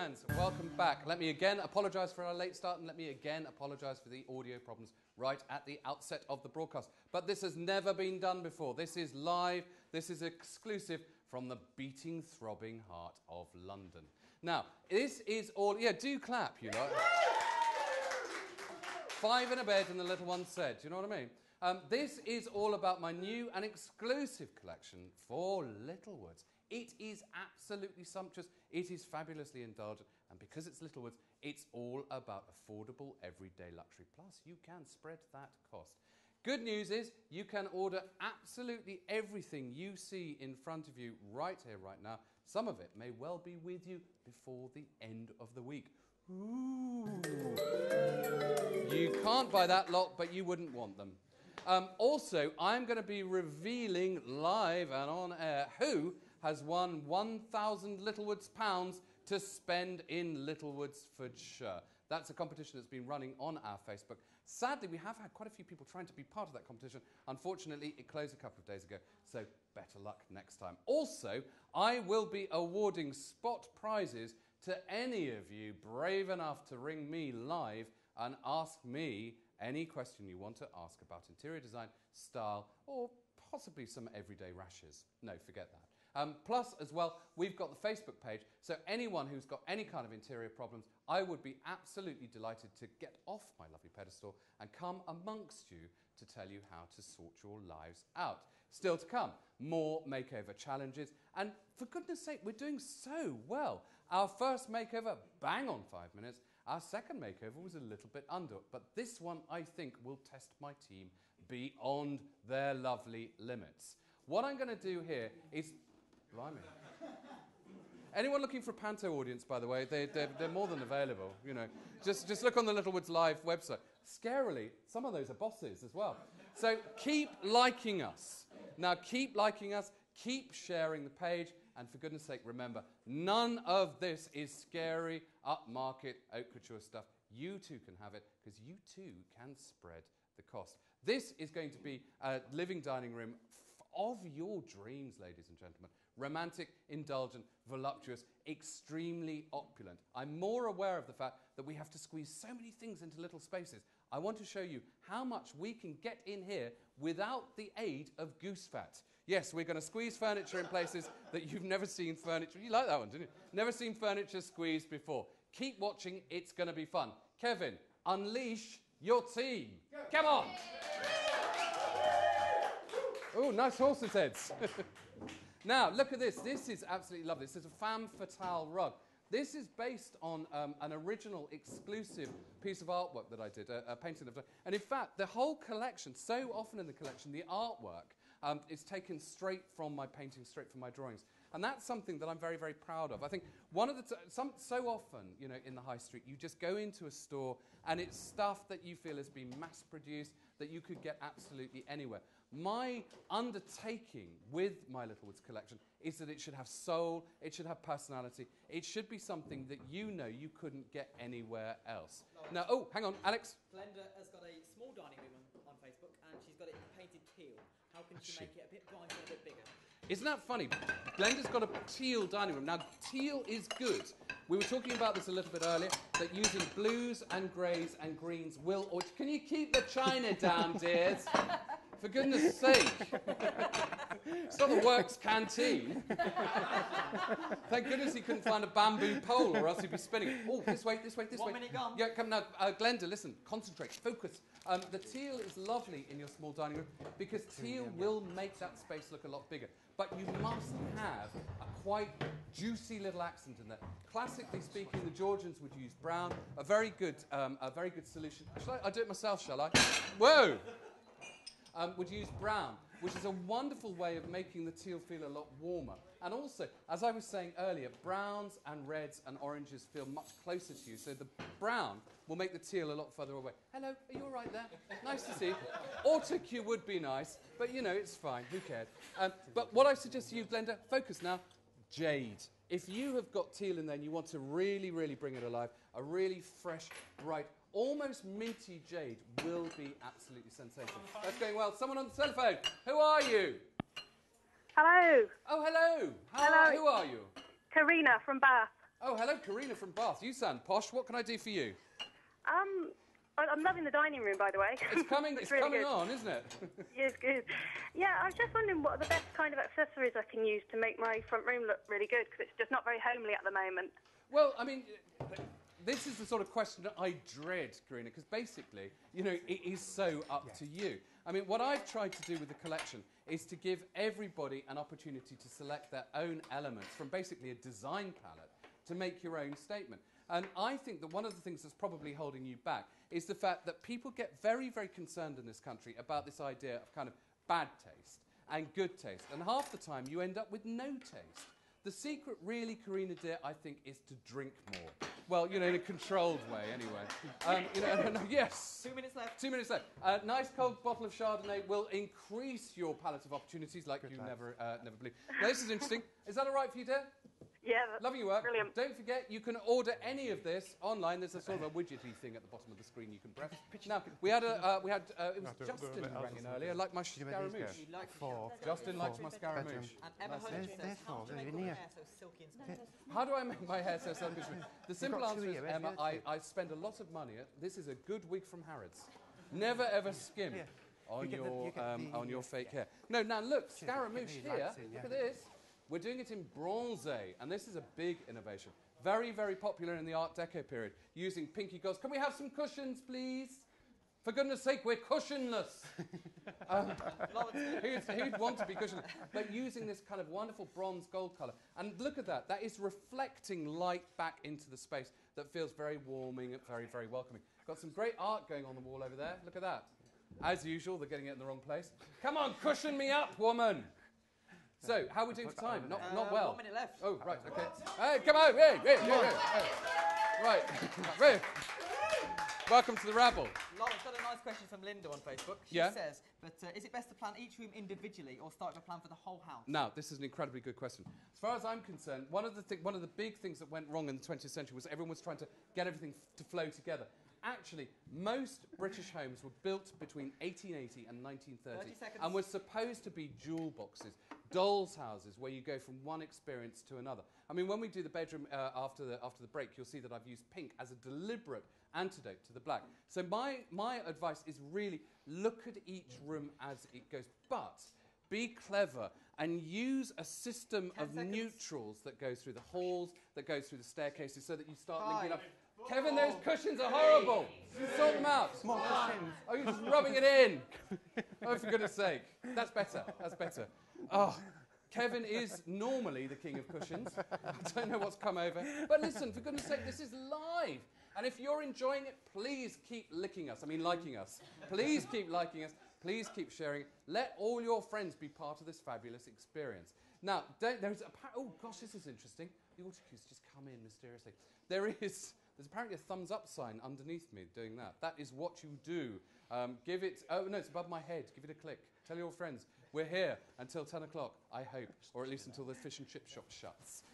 fans, welcome back. Let me again apologise for our late start, and let me again apologise for the audio problems right at the outset of the broadcast. But this has never been done before. This is live, this is exclusive from the beating, throbbing heart of London. Now, this is all... Yeah, do clap, you know. 5 in a bed and the little one said, do you know what I mean? This is all about my new and exclusive collection for Littlewoods. It is absolutely sumptuous, it is fabulously indulgent, and because it's Littlewoods, it's all about affordable everyday luxury. Plus, you can spread that cost. Good news is, you can order absolutely everything you see in front of you right here, right now. Some of it may well be with you before the end of the week. Ooh. You can't buy that lot, but you wouldn't want them. Also, I'm going to be revealing live and on air who has won 1,000 Littlewoods pounds to spend in Littlewoodsfordshire. That's a competition that's been running on our Facebook. Sadly, we have had quite a few people trying to be part of that competition. Unfortunately, it closed a couple of days ago, so better luck next time. Also, I will be awarding spot prizes to any of you brave enough to ring me live and ask me any question you want to ask about interior design, style, or possibly some everyday rashes. No, forget that. Plus, as well, we've got the Facebook page, so anyone who's got any kind of interior problems, I would be absolutely delighted to get off my lovely pedestal and come amongst you to tell you how to sort your lives out. Still to come, more makeover challenges, and for goodness sake, we're doing so well. Our first makeover, bang on 5 minutes. Our second makeover was a little bit under, but this one, I think, will test my team beyond their lovely limits. What I'm going to do here is... Blimey. Anyone looking for a panto audience, by the way, they're more than available, you know. Just look on the Littlewoods Live website. Scarily, some of those are bosses as well. So keep liking us. Now, keep liking us, keep sharing the page, and for goodness sake, remember, none of this is scary, upmarket, haute couture stuff. You too can have it, because you too can spread the cost. This is going to be a living dining room of your dreams, ladies and gentlemen. Romantic, indulgent, voluptuous, extremely opulent. I'm more aware of the fact that we have to squeeze so many things into little spaces. I want to show you how much we can get in here without the aid of goose fat. Yes, we're going to squeeze furniture in places that you've never seen furniture. You like that one, didn't you? Never seen furniture squeezed before. Keep watching, it's going to be fun. Kevin, unleash your team. Come on! Oh, nice horses' heads. Now, look at this. This is absolutely lovely. This is a femme fatale rug. This is based on an original exclusive piece of artwork that I did, a painting I've done. And in fact, the whole collection, so often in the collection, the artwork is taken straight from my paintings, straight from my drawings. And that's something that I'm very, very proud of. I think one of the so often, you know, in the high street, you just go into a store and it's stuff that you feel has been mass-produced that you could get absolutely anywhere. My undertaking with my Littlewoods collection is that it should have soul, it should have personality, it should be something that you know you couldn't get anywhere else. Now, oh, hang on, Alex. Glenda has got a small dining room on Facebook and she's got it painted teal. How can she make it a bit brighter and a bit bigger? Isn't that funny? Glenda's got a teal dining room. Now, teal is good. We were talking about this a little bit earlier, that using blues and greys and greens will... Or can you keep the china down, dears? For goodness sake. It's not the works canteen. Thank goodness he couldn't find a bamboo pole or else he'd be spinning it. Oh, this way, this way, this way. 1 minute gone. Yeah, come now. Glenda, listen, concentrate, focus. The teal is lovely in your small dining room because teal will make that space look a lot bigger. But you must have a quite juicy little accent in there. Classically speaking, the Georgians would use brown, a very good solution. I'll do it myself, shall I? Whoa! Would use brown, which is a wonderful way of making the teal feel a lot warmer. And also, as I was saying earlier, browns and reds and oranges feel much closer to you, so the brown will make the teal a lot further away. Hello, are you all right there? Nice to see you. Autocue would be nice, but you know, it's fine, who cares? But what I suggest to you, Glenda, focus now, jade. If you have got teal in there and you want to really, really bring it alive, a really fresh, bright, almost minty jade will be absolutely sensational. That's going well. Someone on the telephone. Who are you? Hello. Oh, hello. Hello. Who are you? Karina from Bath. Oh, hello, Karina from Bath. You sound posh. What can I do for you? I'm loving the dining room, by the way. It's coming. It's really coming good. on, isn't it? Yes, good. Yeah, I was just wondering what are the best kind of accessories I can use to make my front room look really good, because it's just not very homely at the moment. Well, I mean, this is the sort of question that I dread, Karina, because basically, you know, it is so up to you. I mean, what I've tried to do with the collection is to give everybody an opportunity to select their own elements from basically a design palette to make your own statement. And I think that one of the things that's probably holding you back is the fact that people get very, very concerned in this country about this idea of kind of bad taste and good taste. And half the time you end up with no taste. The secret really, Karina dear, I think, is to drink more. Well, you know, in a controlled way, anyway. You know, yes. 2 minutes left. 2 minutes left. A nice cold bottle of Chardonnay will increase your palette of opportunities like you never believe. Now, this is interesting. Is that all right for you, dear? Yeah, Loving your work. brilliant. Don't forget, you can order any of this online. There's a sort of a widgety thing at the bottom of the screen you can press. Now, it was Justin who rang in earlier, like my Scaramouche. You like Justin likes my Scaramouche. And Emma Hodge says, how do you make your hair so silky and smooth? How do I make my hair so silky? The simple answer is, Emma, I spend a lot of money. This is a good wig from Harrods. Never ever skim on your fake hair. No, now look, Scaramouche here. Look at this. We're doing it in bronze, and this is a big innovation. Very, very popular in the Art Deco period, using pinky gauze. Can we have some cushions, please? For goodness sake, we're cushionless. Who'd want to be cushionless? But using this kind of wonderful bronze gold colour. And look at that. That is reflecting light back into the space that feels very warming and very, very welcoming. Got some great art going on the wall over there. Look at that. As usual, they're getting it in the wrong place. Come on, cushion me up, woman. So, how are we doing for time? Not well. 1 minute left. Oh, right, okay. Hey, come on, hey. Right. Welcome to the rabble. Laurence got a nice question from Linda on Facebook. She says, is it best to plan each room individually or start with a plan for the whole house? Now, this is an incredibly good question. As far as I'm concerned, one of the big things that went wrong in the 20th century was everyone was trying to get everything to flow together. Actually, most British homes were built between 1880 and 1930 and were supposed to be jewel boxes, doll's houses, where you go from one experience to another. I mean, when we do the bedroom after the break, you'll see that I've used pink as a deliberate antidote to the black. So my advice is really look at each room as it goes, but be clever and use a system of neutrals that goes through the halls, that goes through the staircases, so that you start linking up. Kevin, those cushions are horrible. Sort them out. More cushions. Oh, you're just rubbing it in. Oh, for goodness sake. That's better. That's better. Oh, Kevin is normally the king of cushions. I don't know what's come over. But listen, for goodness sake, this is live. And if you're enjoying it, please keep liking us. I mean, liking us. Please keep liking us. Please keep sharing it. Let all your friends be part of this fabulous experience. Now, oh gosh, this is interesting. The autocues just come in mysteriously. There's apparently a thumbs up sign underneath me doing that. That is what you do. Give it, oh no, it's above my head. Give it a click. Tell your friends. We're here until 10 o'clock, I hope, or at least until the fish and chip shop shuts.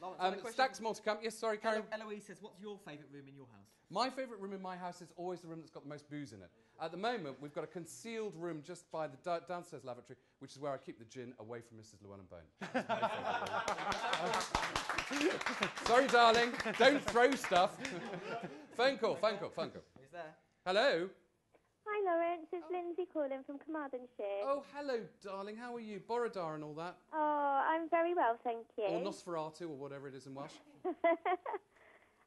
Stacks more to come. Yes, sorry, Karen. Eloise says, what's your favourite room in your house? My favourite room in my house is always the room that's got the most booze in it. At the moment, we've got a concealed room just by the downstairs lavatory, which is where I keep the gin away from Mrs. Llewelyn-Bowen. Sorry, darling. Don't throw stuff. Phone call. Who's there? Hello. Hi Laurence, it's Lindsay calling from Carmarthenshire. Oh, hello, darling. How are you? Borodar and all that? Oh, I'm very well, thank you. Or Nosferatu, or whatever it is in Welsh.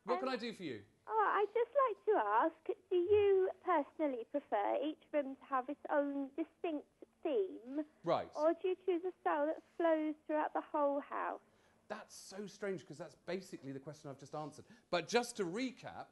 What can I do for you? Oh, I'd just like to ask, do you personally prefer each room to have its own distinct theme? Right. Or do you choose a style that flows throughout the whole house? That's so strange, because that's basically the question I've just answered. But just to recap,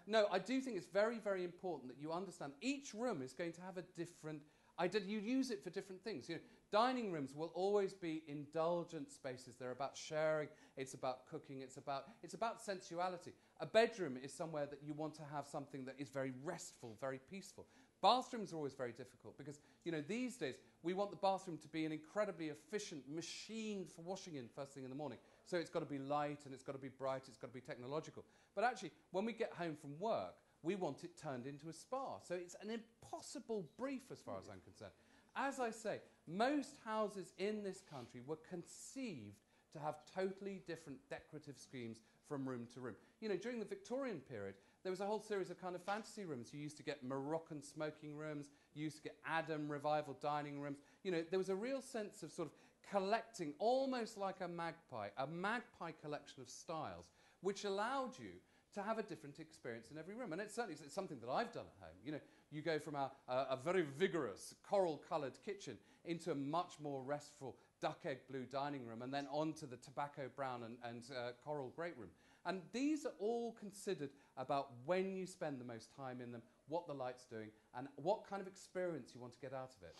no, I do think it's very, very important that you understand each room is going to have a different identity. You use it for different things. You know, dining rooms will always be indulgent spaces. They're about sharing. It's about cooking. It's about sensuality. A bedroom is somewhere that you want to have something that is very restful, very peaceful. Bathrooms are always very difficult because, you know, these days we want the bathroom to be an incredibly efficient machine for washing in first thing in the morning. So it's got to be light and it's got to be bright, it's got to be technological. But actually, when we get home from work, we want it turned into a spa. So it's an impossible brief as far as I'm concerned. As I say, most houses in this country were conceived to have totally different decorative schemes from room to room. You know, during the Victorian period, there was a whole series of kind of fantasy rooms. You used to get Moroccan smoking rooms, you used to get Adam Revival dining rooms. You know, there was a real sense of sort of collecting, almost like a magpie collection of styles, which allowed you to have a different experience in every room. And it's certainly something that I've done at home. You know, you go from a very vigorous coral-coloured kitchen into a much more restful duck egg blue dining room, and then on to the tobacco brown and coral great room. And these are all considered about when you spend the most time in them, what the light's doing, and what kind of experience you want to get out of it.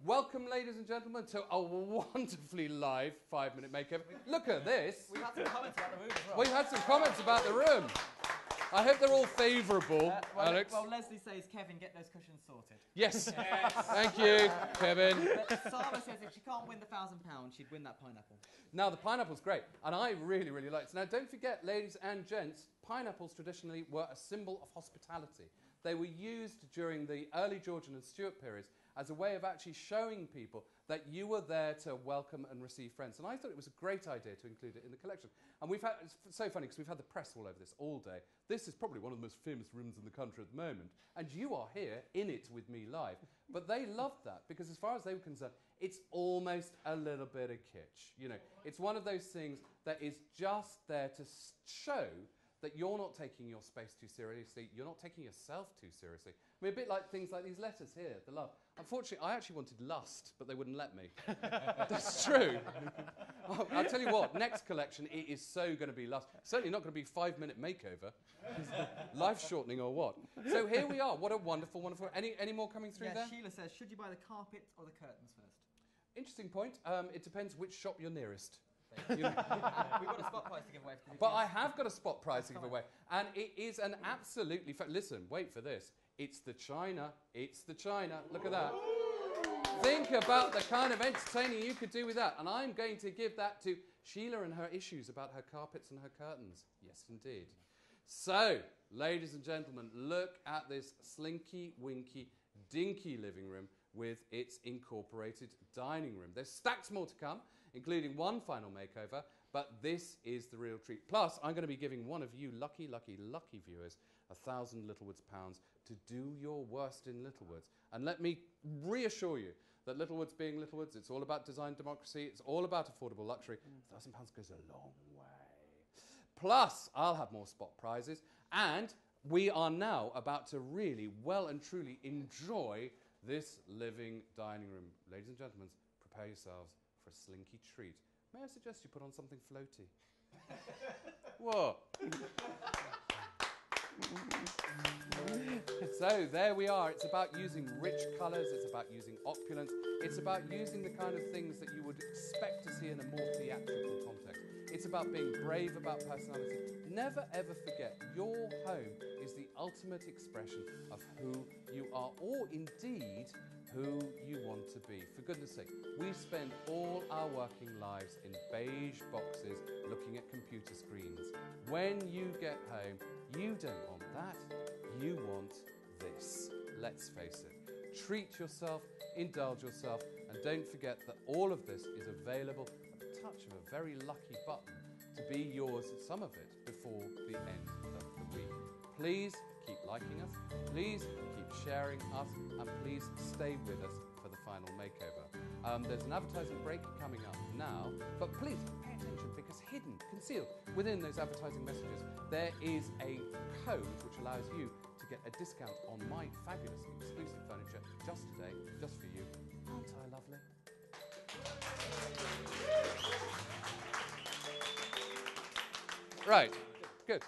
Welcome, ladies and gentlemen, to a wonderfully live 5-minute makeover. Look at this. We've had some comments about the room as well. We've had some comments about the room. I hope they're all favourable, Alex. Well, Leslie says, Kevin, get those cushions sorted. Yes. Thank you, Kevin. But Sarah says if she can't win the £1,000, she'd win that pineapple. Now, the pineapple's great, and I really, really like it. Now, don't forget, ladies and gents, pineapples traditionally were a symbol of hospitality. They were used during the early Georgian and Stuart periods as a way of actually showing people that you were there to welcome and receive friends. And I thought it was a great idea to include it in the collection. And we've had, it's so funny because we've had the press all over this all day. This is probably one of the most famous rooms in the country at the moment. And you are here in it with me live. But they loved that because as far as they were concerned, it's almost a little bit of kitsch. You know, it's one of those things that is just there to show that you're not taking your space too seriously, you're not taking yourself too seriously. I mean, a bit like things like these letters here, the love. Unfortunately, I actually wanted lust, but they wouldn't let me. That's true. I'll tell you what, next collection, it is so going to be lust. Certainly not going to be 5-minute makeover. Life-shortening or what? So here we are. What a wonderful, wonderful... Any more coming through there? Sheila says, should you buy the carpets or the curtains first? Interesting point. It depends which shop you're nearest. You know. We've got a spot prize to give away. But I have got a spot prize to give away. And it is an absolutely... Listen, wait for this. It's the china. It's the china. Look at that. Think about the kind of entertaining you could do with that. And I'm going to give that to Sheila and her issues about her carpets and her curtains. Yes, indeed. So, ladies and gentlemen, look at this slinky, winky, dinky living room with its incorporated dining room. There's stacks more to come, including one final makeover, but this is the real treat. Plus, I'm going to be giving one of you lucky, lucky, lucky viewers 1,000 Littlewoods pounds to do your worst in Littlewoods. And let me reassure you that Littlewoods being Littlewoods, it's all about design democracy, it's all about affordable luxury. 1,000 pounds goes a long way. Plus, I'll have more spot prizes, and we are now about to really well and truly enjoy this living dining room. Ladies and gentlemen, prepare yourselves for a slinky treat. May I suggest you put on something floaty? What? So there we are. It's about using rich colours, it's about using opulence, it's about using the kind of things that you would expect to see in a more theatrical context. It's about being brave about personality. Never ever forget, your home is the ultimate expression of who you are, or indeed who you want to be. For goodness sake, we spend all our working lives in beige boxes looking at computer screens. When you get home, you don't want that, you want this. Let's face it. Treat yourself, indulge yourself, and don't forget that all of this is available at the touch of a very lucky button to be yours, some of it, before the end of the week. Please keep liking us, please keep sharing us, and please stay with us for the final makeover. There's an advertising break coming up now, but please pay attention because hidden, concealed within those advertising messages, there is a code which allows you to get a discount on my fabulous exclusive furniture just today, just for you. Aren't I lovely? Right, good.